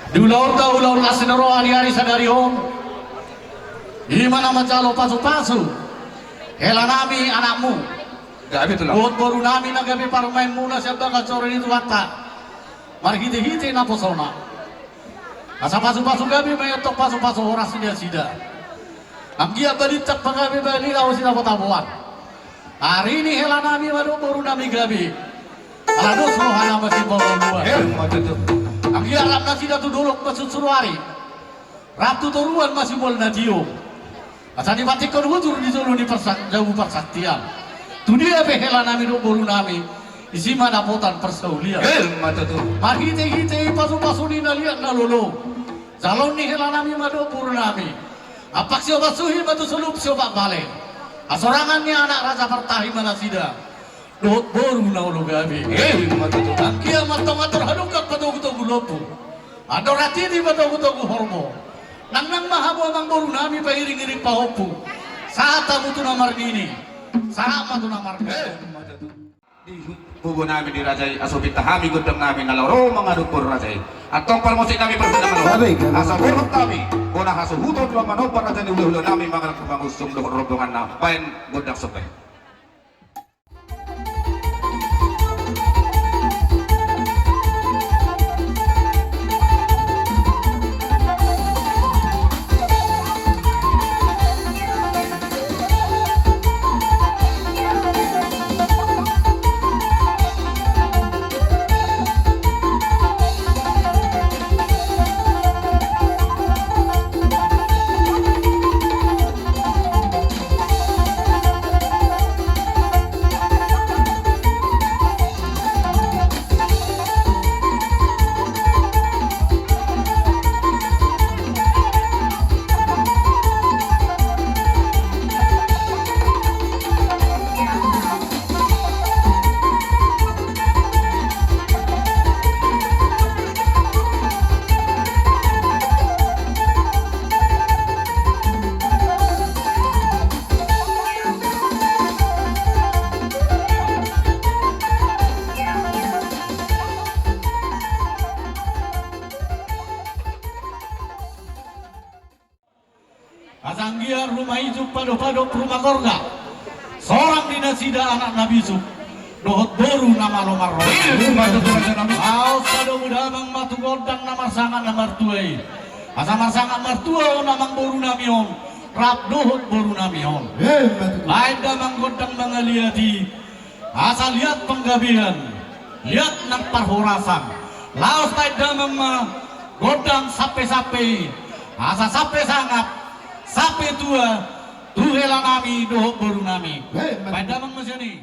Diulau-ulau kasinero hari-hari sadari om. Gimana macalo pasu-pasu. Hela nami anakmu. Gabi tuh lah. Buat baru nami na gabi para main mula siapa kacau itu watak. Mari hiti-hiti na posona. Asa pasu-pasu gabi mayotok pasu-pasu orang sida-sida. Amgia balitak pagabi bali kau sida potabuan. Hari ini hela nami baru nami gabi. Aladus rohana masih bawa dua. Macam tu. Amgia alam nasi datu dolok masuk suruari. Ratu turuan masih bol nadio. Asa dibatikkan wujur di solo di jauh persaktian. Tu dia behela nami do baru nami. Isi mana potan persaulian. Macam tu. Mari hiti-hiti pasu-pasu ni naliak na lolo. Jalon ni hela nami mado baru nami. Apak siapa suhi batu selup siapa balik. Asorangannya anak raja pertahi mana sida. Dohot baru na ulo gabi. Macam tu. Ang kiamat atur halukat patugu-tugu lopo. Adorati di patugu-tugu hormo. Nang mahabo amang baru nami pairing-iring pahopu. Saat tamu tu namar ini. Sama tu namar ini. Macam tu. Di kubu namin di Rajay asupit tahami gudang namin na laro mga dukor Rajay. At tong palmosik namin pertama asa burot kami. Kuna hasuhuton lang manopar Rajay ni ulo namin mga nagpangusong robongan na pain gudang supay. Asanggiar rumah ijuk pado-pado rumah korga. Seorang dinasida anak Nabi Yusuf. Dohot baru nama lomar roh. Macam tu Rajay namin. Aos pada muda mang matu godang namar sangat namar tuai. Asamar sangat martua namang baru namion. Rap dohot baru namion. Lain damang godang mangaliati. Asal lihat penggabian. Lihat nang parhorasan. Laos lain damang godang sape-sape. Asa sape sangat. Sape tua, tuhela nami, dohok baru nami. Pada mang mesyani.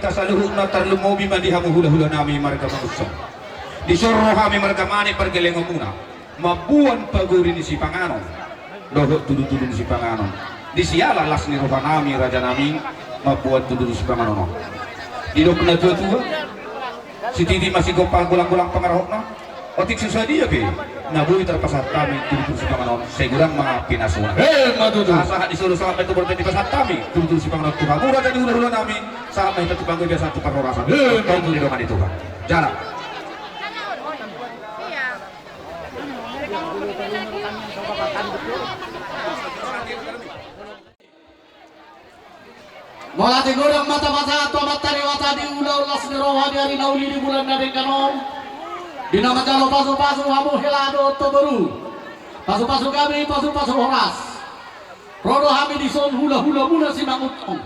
kita saluhuk na tarlumobi madihamu hula-hula nami marga manusia. Disuruh kami marga mani pergelengong muna. Mabuan paguri ni si Panganon. Dohot tudu-tudu ni si Panganon. Disialah las ni roha nami raja nami. Mabuan tudu si Panganon. Didok na tua-tua. Si Titi masih gopal gulang-gulang pangarahok na. Otik susah dia ke. Nabui terpasat kami tudu si Panganon. Segurang mga pinasuna. Saat disuruh saat itu berarti pasat kami tudu si Panganon Tuhan. Murah jadi hula-hula nami. Saat itu tukang biasa tukang horasan. Kau tuh di rumah itu kan. Jalan. Molati godang mata-mata atau matari wata di ulah las neroha di hari nauli di bulan dari kanon. Dina macalo pasu-pasu hamu helado to baru. Pasu-pasu kami pasu-pasu horas. Rodo kami di son hula-hula muna si mangutong.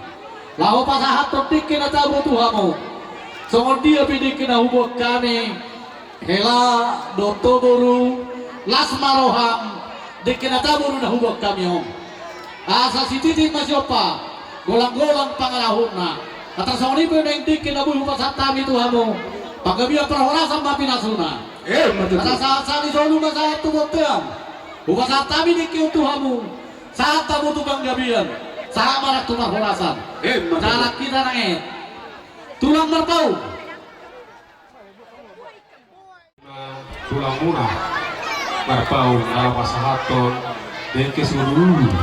Laho pasahat totik kena tabu tu hamu. Songon dia pidik kena hubok kami. Hela do to baru las maroham. Dik kena tabu na hubok kami om. Asa si titik masyopa. Golang-golang pangalahuna atas soni peneng dik kena bulu pasat itu hamu pagabia perhorasan mapinasuna atas saat di sonu masalah tu boteam bukan saat kami dik itu hamu saat tamu tukang gabian saat marak tukang horasan cara kita nangit tulang merpau tulang muna merpau dalam masahaton dan keseluruh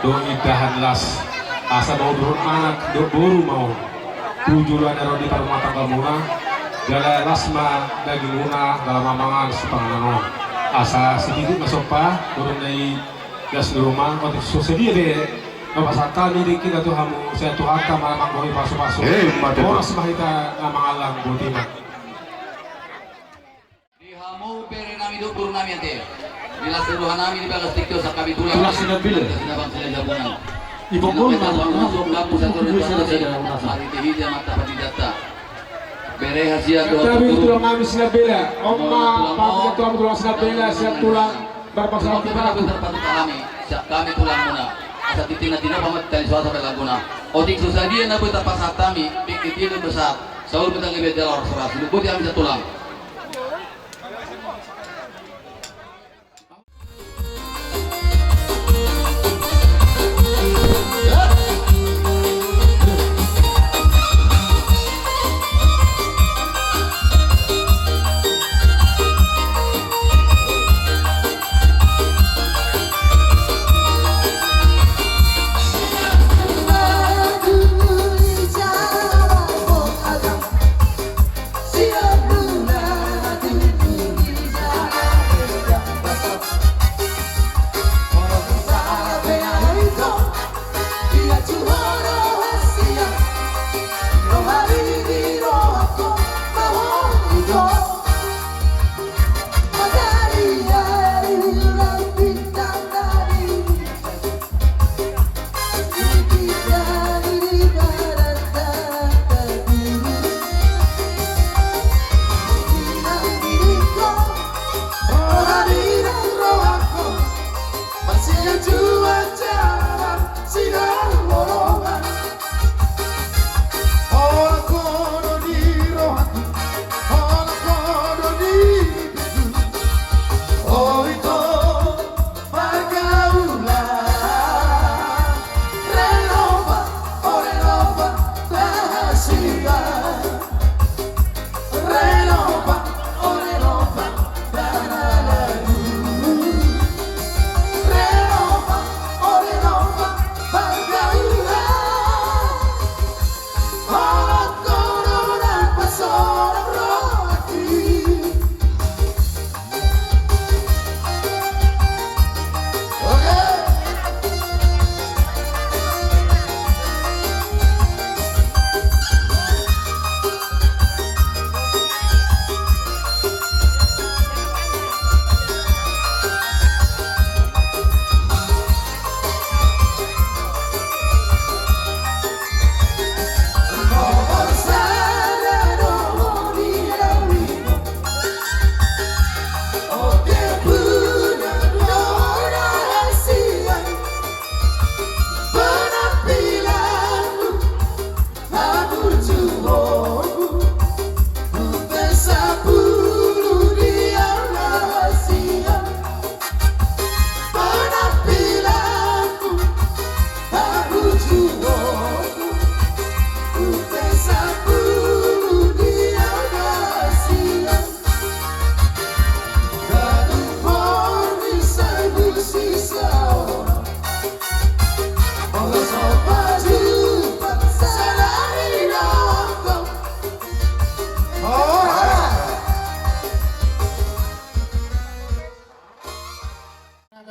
do idahan las asa mau turun anak do boru mau tujuan ero di rumah tangga muna jala lasma daging muna dalam mamangan sepanganon asa sedikit masopa turun dari gas di rumah untuk sedia deh pasal kami di kita tuh hamu saya tuh hakam malam kami pasu-pasu orang semahita namang alam butima di hamu pere nami do boru nami ante bila seluruh nami di bagas tikto sa kami tulang sudah bila sinabang sila jabunan ibu pun kamu satu hari tihija mata patidata bere hasia do kami tulang kami siap bela omma pak tulang tulang siap bela siap tulang berpasal kita terpatu kami siap kami tulang muna asa titina-tina pamat tani suasa belaguna otik susah dia na buta pasat kami pikir besar saul betang ibe jalur seras lupa dia bisa tulang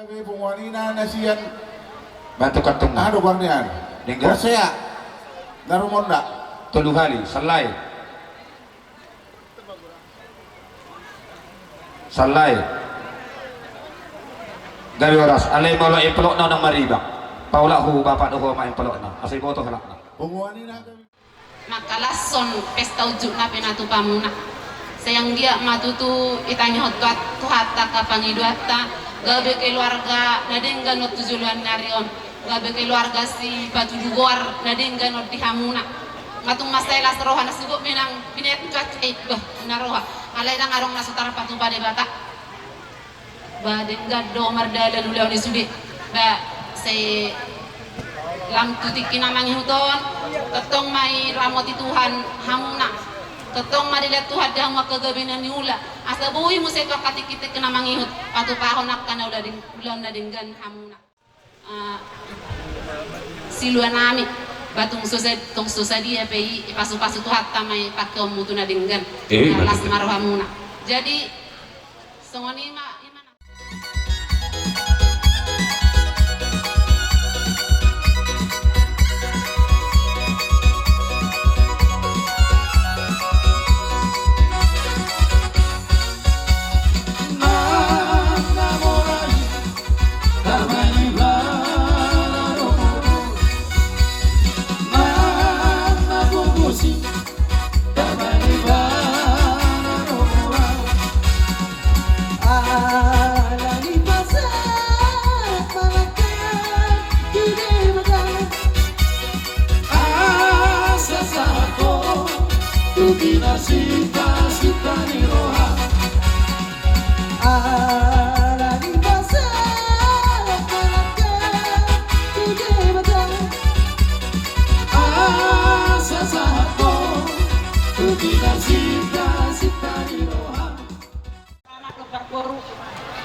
Kami pungwanina na siyan. Bantu katong Ano bang niyan? Dingga. Kosea. Narumonda. Tuluhali, salay. Salay. Gawi oras, alay mo lang ipalok na ng maribak. Paula ho, bapak ho, maipalok na. Asay mo ito halak na. Pungwanina kami. Makalason pesta ujuk na pinatu pamuna. Sayang dia matutu itanya hotkat tuhata kapangiduata gabe keluarga nadenggan not tujuluan narion gabe keluarga si batu dugoar nadenggan not dihamuna ngatung masailah seroha nasuguk menang binet kat bah naroha alai dang arong nasutara patu pada bata badenggan do mardala lulau ni sude ba se lam tutik kinamang huton ketong mai ramoti Tuhan hamuna ketong madilat Tuhan dah mak kegabinan niula asa bui museka katik kita kena mangihut patu pahon nak kana ulah na dengan hamuna siluan nami batung sosadi apa pasu Tuhan tamai pakai mutu na dengan las marhamuna jadi songoni ma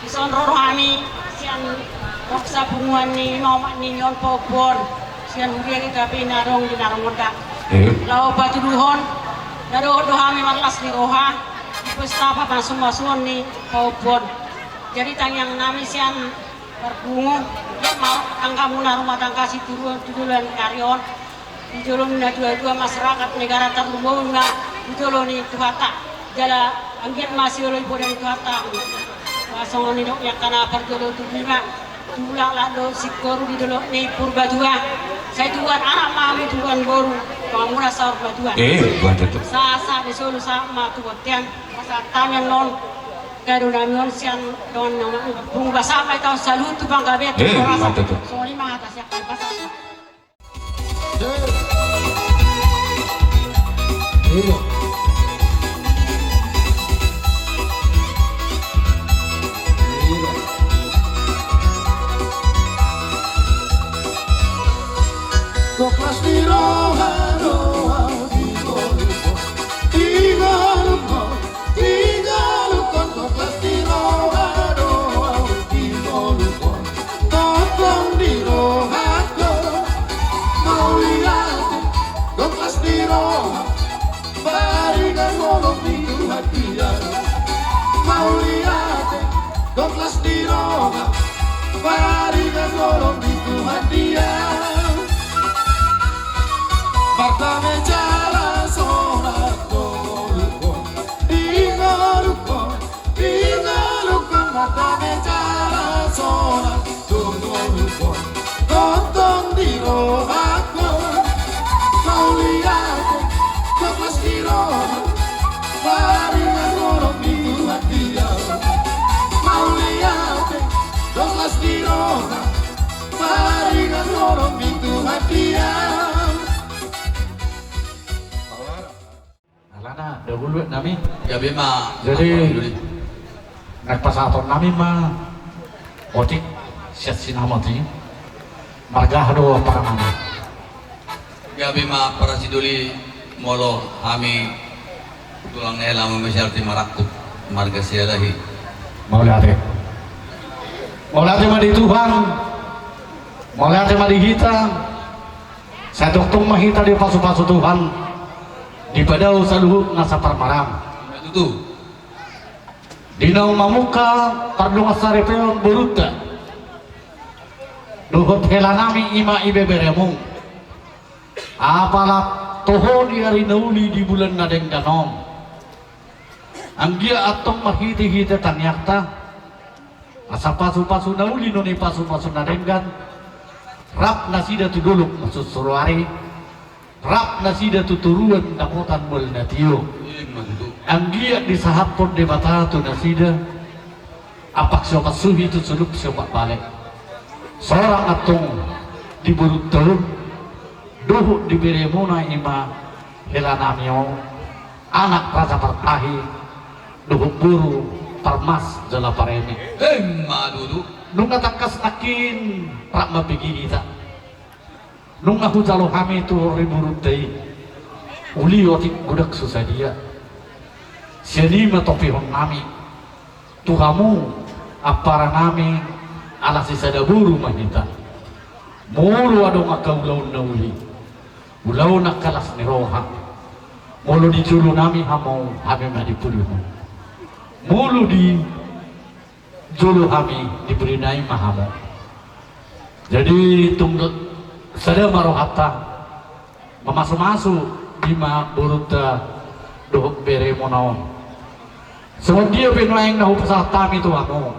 Ison rohani sian roksa bunguan ni nomak ni nyon popon sian urian ika pinarong di narongodak lau batu duhon nado dohami malas ni roha pesta apa masuk ni popon jadi tangyang nami sian berbungu ya mau tangkamuna rumah tangga si tudulan karyon di jolong na dua masyarakat negara terhubung na di jolong ni tuhata jala anggit masih oleh bodang tuhata pasong ni dok yang kana perjolo tudira tulang lado sikor di dolo ni purba dua saya tuan anak mami tuan boru pamura saur badua buat itu. sa besolu sama tu botian masa tangan non kado namion sian don nama bung basa mai tau salut tu bang gabe buat itu. so ni mah atas yang basa Toklas di roha roha tigolukon toklas di roha roha tigolukon tokong di roha ko mau lihat toklas di roha barikan ngolong di hatinya mau lihat toklas di roha barikan ngolong di hatinya Partame jala sorak tolukon Ingolukon Partame jala sorak tolukon Tontong di rohakon Mau lihat Toklas di rohak Baringan ngorok di hatinya Mau lihat Toklas di rohak Baringan ngorok di hatinya Alana dahulu nami ya bema jadi nak pasaton nami mah otik siat sinamati marga hado para mana ya bema para siduli molo kami tulang nela memasyarti marakut marga sialahi maulate mah di Tuhan maulate mah di kita saya doktung mahita di pasu-pasu Tuhan di padau saluhuk ngasa parmarang itu dina mamuka pardunga sarepeon beruta Duhut helanami ima ibe beremung. Apalah toho di hari nauli di bulan nadeng danom. Anggia atong mahiti-hiti tanyakta. Asa pasu-pasu nauli noni pasu-pasu nadenggan. Rap nasida tu duluk maksud suruari. Rap nasida tu turuan dakotan mul natio. Anggia di sahapon de batatu nasida. Apak siapa suhi tu suluk siapa balik. Seorang atong diburut telur. Duhuk di beremuna ima helanamio. Anak raja pertahi. Duhuk buru parmas jala paremi. Madudu. Nunga takas nakin rak mabigi kita. Nunga hujalo kami tu riburut day. Uli otik gudak susah dia. Sianima topihon nami. Tuhamu apara nami ala sisada buru mahita. Mulu adong akaulau nauli. Ulau nakalas ni roha. Mulu di julu nami hamau hami madipulumu. Mulu di julu kami diberi naim mahamu. Jadi tunggu sada marohata memasu-masu bima buruta dohuk bere monaon. Semua dia penuaing nahu pasal tami tu amo.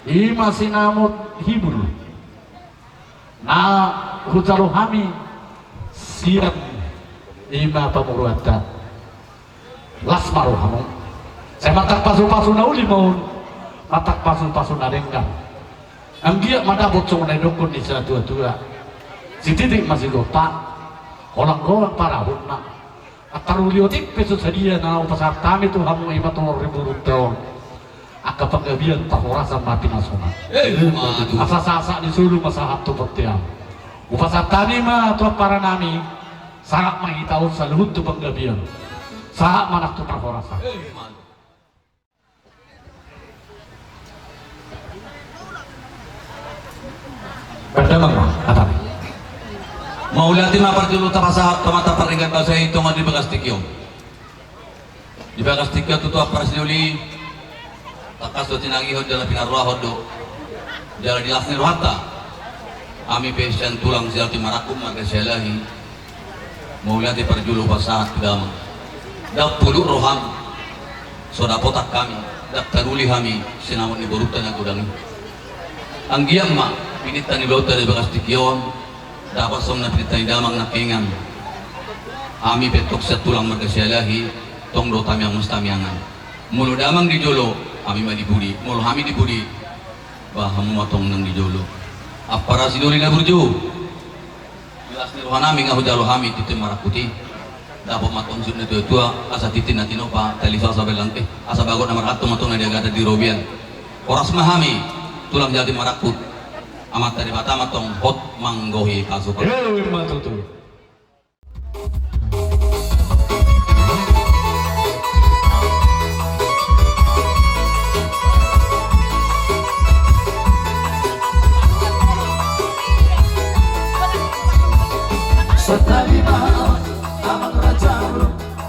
Ima sinamut hibur. Na hutalo kami siap ima pamuruata. Las marohamu. Saya matak pasu-pasu nauli maun. Matak pasu-pasu nadengkan. Anggia madabot song nadokon di sa tua-tua. Si titik masih gotak. Orang-orang parahun na. At taruliotik peso sa dia na upasar tami tu hamu ima 3,000 tahun. Aka panggabian tahorasa mapinasona. Asa-asa di sulu masahat tu petiam. Upasar tami ma tu para nami. Sangat mengitahu sa luhut tu panggabian. Sangat manak tu tahorasa. Berdamang apa? Mau lihatin apa dulu terasa tomata peringkat bahasa itu nggak di bekas tikyo. Di bekas tikyo tu apa rasuli takas tu tinagi hod dalam pinarwah hodo dalam di lasni rohata. Ami pesian tulang sial timarakum maka sialahi. Mau lihatin perjulu bahasa kedam. Dak puluk roham. Soda potak kami. Dak taruli kami sinamun ni borutan yang kudangi. Anggiang ma pinitan ni lauta di bekas tikyon. Dapat som na pinitan damang nakingan. Ami petok sa tulang magkasyalahi tong do tamyang mustamiangan. Mulu damang di jolo ami madibudi. Mulu kami dibudi bahamu matong nang di jolo. Apara sinuri na burjo. Bilas ni rohan ami nga hujalo kami titim marakuti. Dapat matong sun na tua asa titin na tinopa talisa sa belangke. Asa bagot na marato matong na diagada di robian. Oras mahami tulang jadi marakut. Amat dari batama tong hot manggohi kasukan. Matutu. Satalima amang raja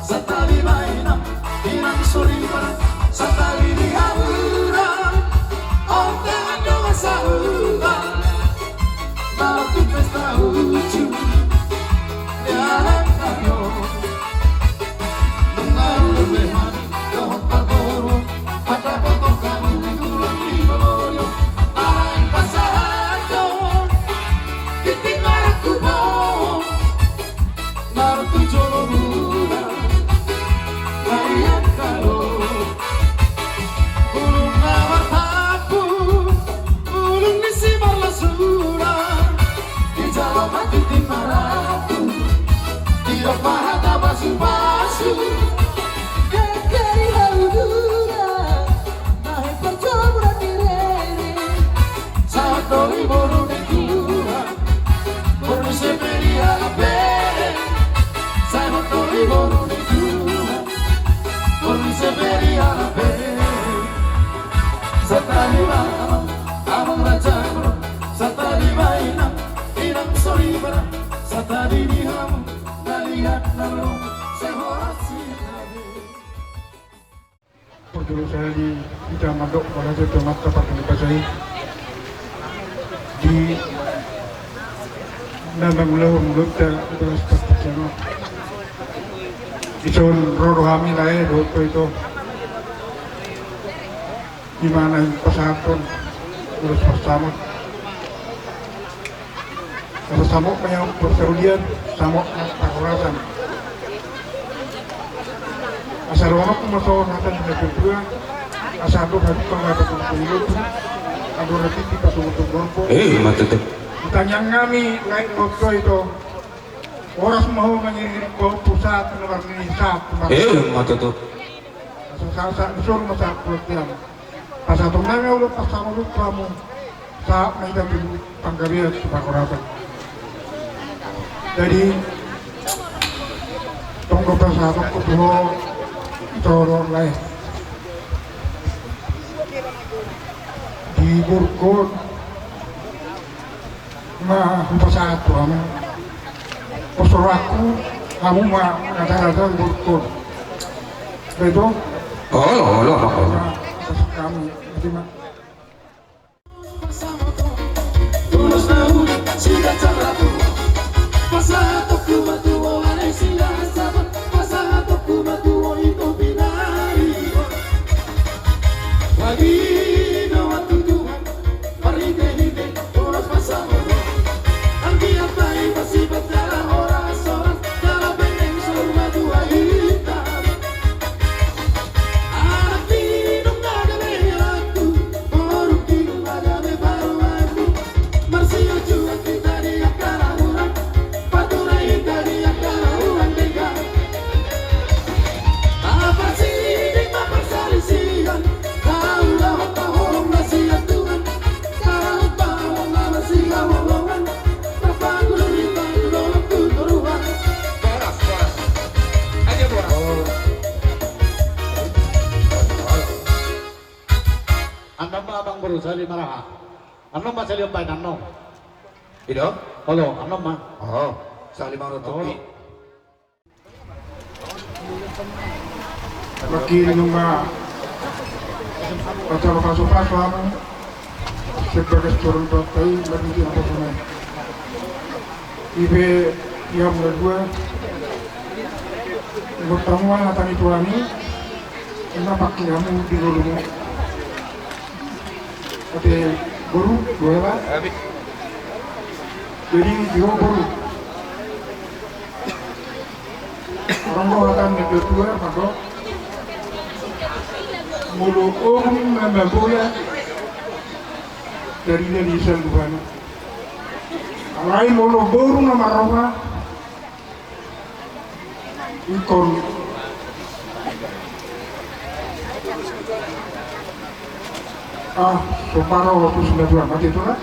satalima inam inam surima satalini hamura onte ando sahuba batu pesta ucu dalam kayo dengar lebehan dohot pagoro pada potong kamu tulang di boloyo arang pasado titik marakubo Nartu jolo mula Kalian kalo Ulung nawar tapu Ulung nisi marlasura Di jalo mati di maratu Tidak mahata basu-basu Kekeri haudura Nahe percobra direre Saat doi boru nekura Boru seperi ala pere Sai motori boru di tua Boru seperi ala pere Satalima amang raja bro Satalima inam sorry bara Satalini ham nalihat nalo sehorasi nabi. Dulu saya di Madok pada jatuh mata pakai dipasai di memang mulut terus terjadi. Isun rodo kami lain waktu itu gimana pesantren terus bersama punya persaudian sama pakurasan asal orang masuk akan kedua asal tu hari pengaruh pemilu ada nanti kita tunggu mata tu. ditanya kami lain waktu itu orang mau mengirim ke pusat luar Indonesia Mata tu. saat disuruh masa pelatihan pas satu nanya udah pas sama lu kamu saat mereka dulu panggalia pakurasan jadi tunggu pas satu kedua corong lain di Burkon pas satu kamu usul aku kamu mah kata-kata di Burkon itu kamu terima Todos na rua, siga tcharato. Passa toku matuo, anai sila sama. Passa toku matuo, ito binari. Lagi no waktu Tuhan, paride-hide, todos pasamos. Angki apa yang masih berjalan orang-orang dalam benteng surga dua hitam. Anak minum ada merahku, orang minum ada baru-baru. Marsio juga kita di akar orang, paturai dari akar orang dengar. Apa sih di mapa salisian? Tahu lah orang nasihat Tuhan. Tahu orang nasihat orang. Bapak gurita tolong turuan. Boras. Aja boras. Anda ba abang berusaha di Maraha? Ano ba sa liyong bayan? Ano? Ido? Halo, ano ma? Oh, sa limang rotopi. Wakil nung paso-paso kamu sebagai turun partai lagi apa sana ibe yang berdua pertemuan antara itu kami kita pakai kamu di dulu ada guru dua lah jadi dua guru orang akan berdua maka mulu membawa dari Tuhan. Lain mulu baru nama roha ikon separo waktu sudah mati itu lah.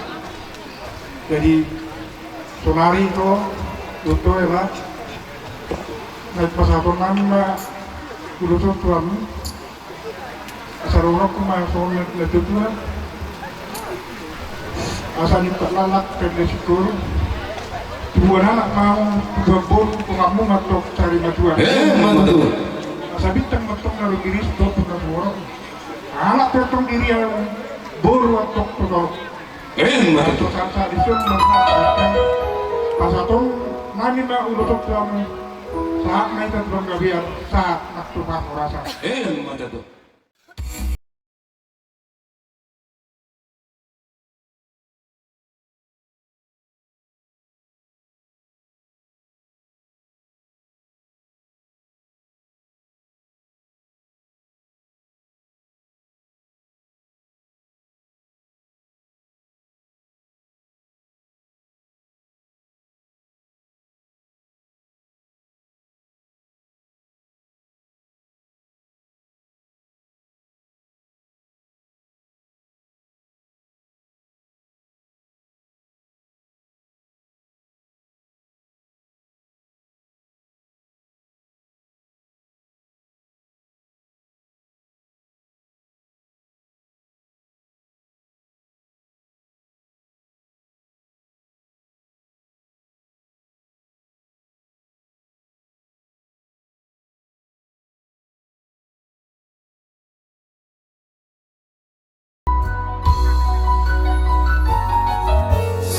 Jadi sonari itu itu ya naik pasapor nama kudu tuan asal orang kumasuk naik tuan asal diperlalak dari sikur dua anak mau gabung pengamu matok cari matuan asal bintang matok naruh diri stop dengan orang anak potong diri yang boru matok potong matok kata disuruh mengatakan pasatong nani mbak udah kamu saat naik terbang gabiar saat waktu kamu rasa Mata tu.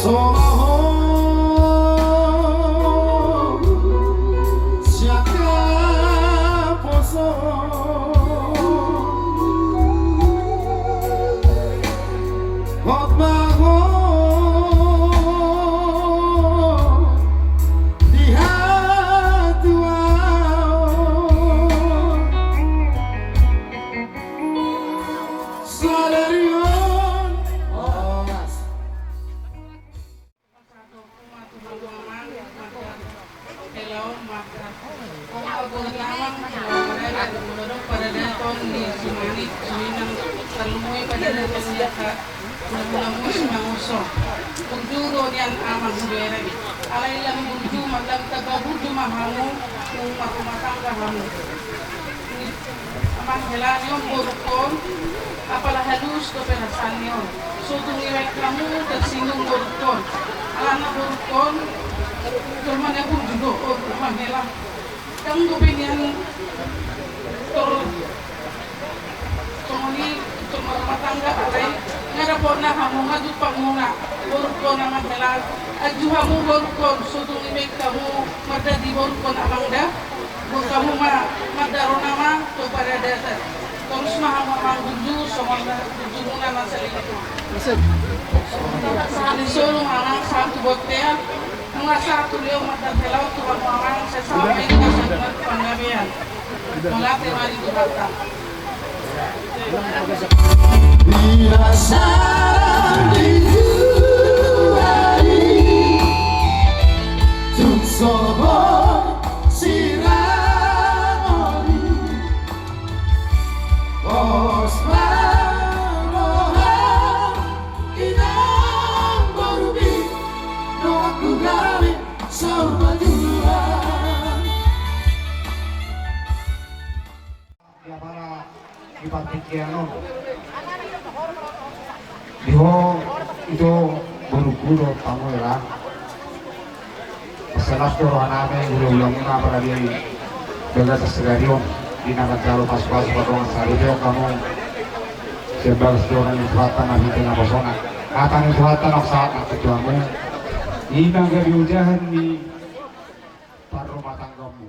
Somaho hot bangun di hati Salarion pada daton di Sumani, Suminang, Salumui pada daton siaka, mula-mula mangusok. Pagduro niyan amang huwere. Alay lang budu, maglang taga-budu mahamu, kung makumatang kahamu. Amang helan yung burukon, apala halus ko perasan yun. So tungiwek kamu, tersingung burukon. Alam na burukon, turman akong judo, o amang helan. Kang gupin yan, tumuli tumatangga alay ngarapon na hamu ngadut panguna buruk ko na magdalag adjuha mo buruk ko sudong imig kamu madadi buruk ko na mangda buruk kamu madaro nama to para data terus mahamu manggudu somong gudu muna masalita ko sa sulong ang satu botel mga satu leo madadalaw tuwang mamang sa samay na sa panggabihan Malati mari dibata. biasa dijuali tuk sobo siramoni bos maroha inang borubi no aku gawe sama dua para ipatikiano diho itu buru-buru kamu ya setelah suruh namin ulang muna para di dagat sa segaryo di nakagalo pas-pas patong sa rito kamu sebagai seorang ibuatan na hiti na basona at ang ibuatan ako sa nakatuwa mo inang gariujahan ni parumatanggamu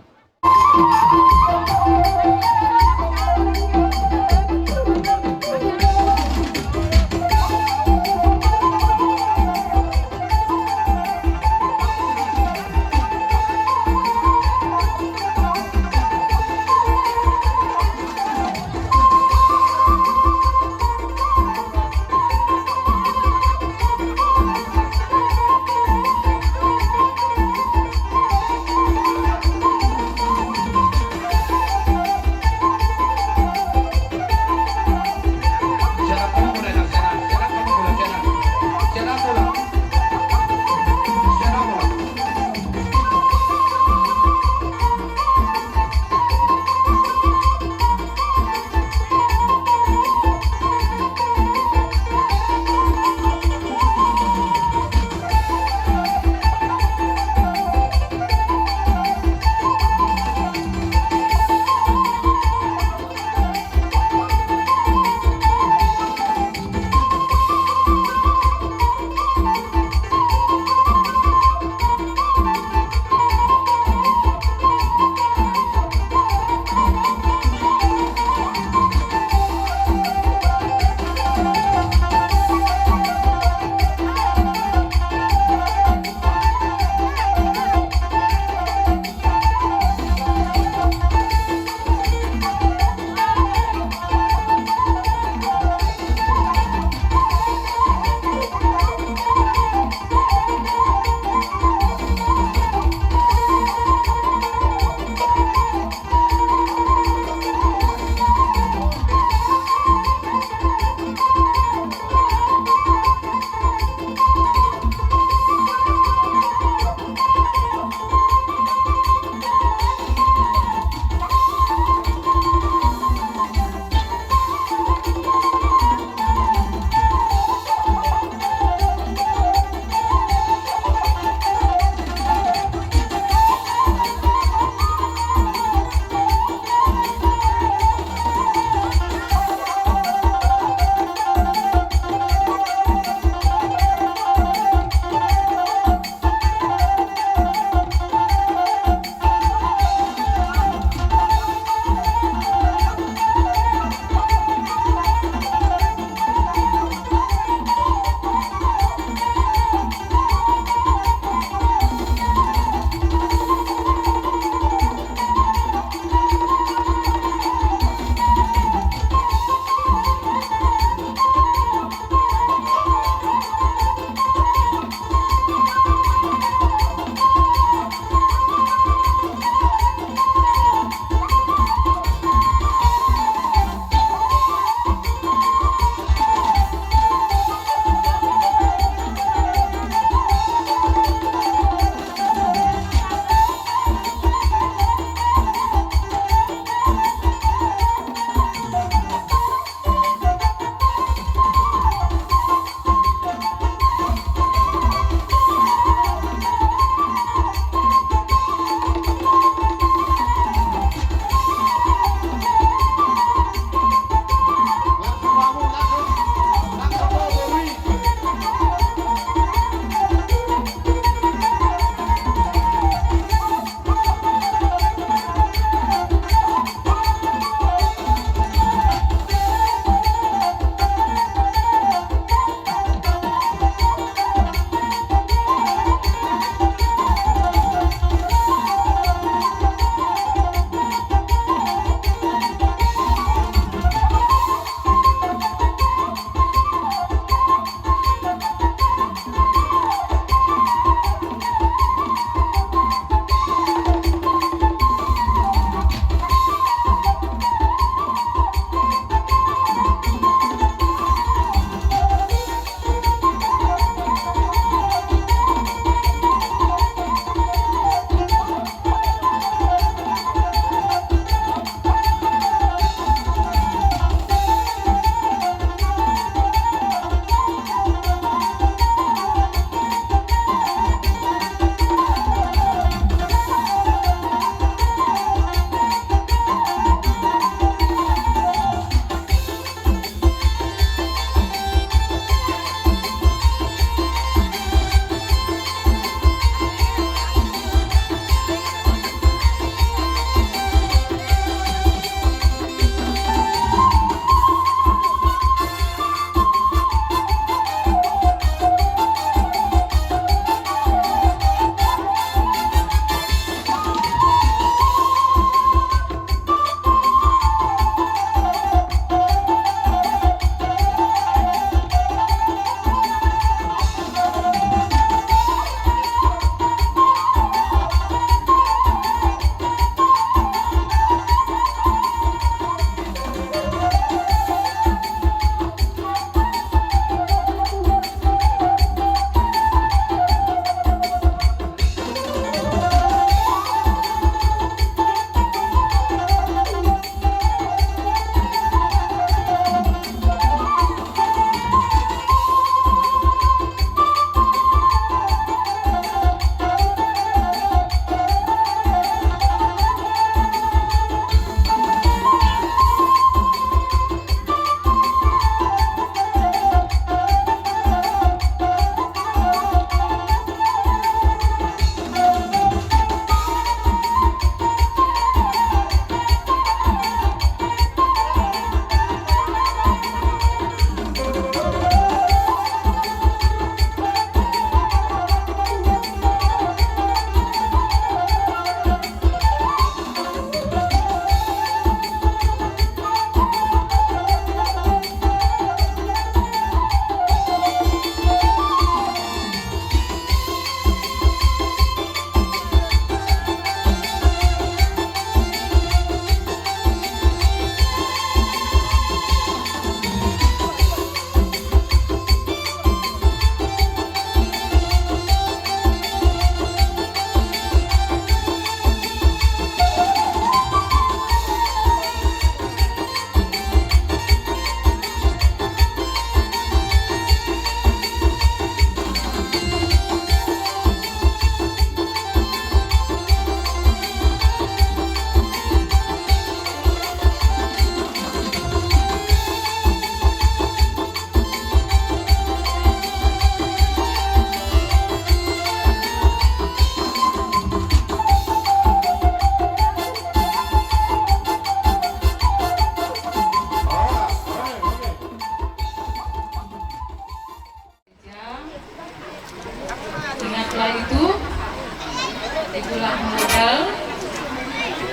itulah modal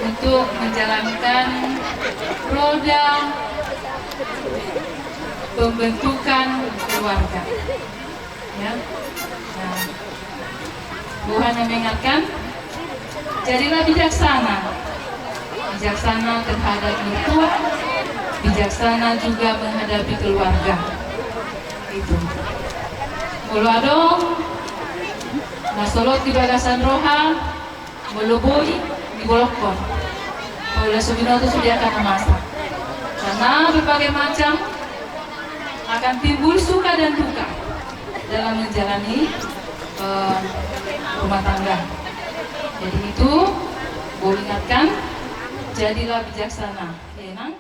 untuk menjalankan roda pembentukan keluarga. Ya. Nah, Bu hanya mengingatkan, jadilah bijaksana, bijaksana terhadap mertua, bijaksana juga menghadapi keluarga. Itu. Mula dong, nasolot di bagasan roha, melubui di bolokon. Oleh Subinoto sediakan masa. Karena berbagai macam akan timbul suka dan duka dalam menjalani rumah tangga. Jadi itu, boleh ingatkan, jadilah bijaksana. Ya, Nang?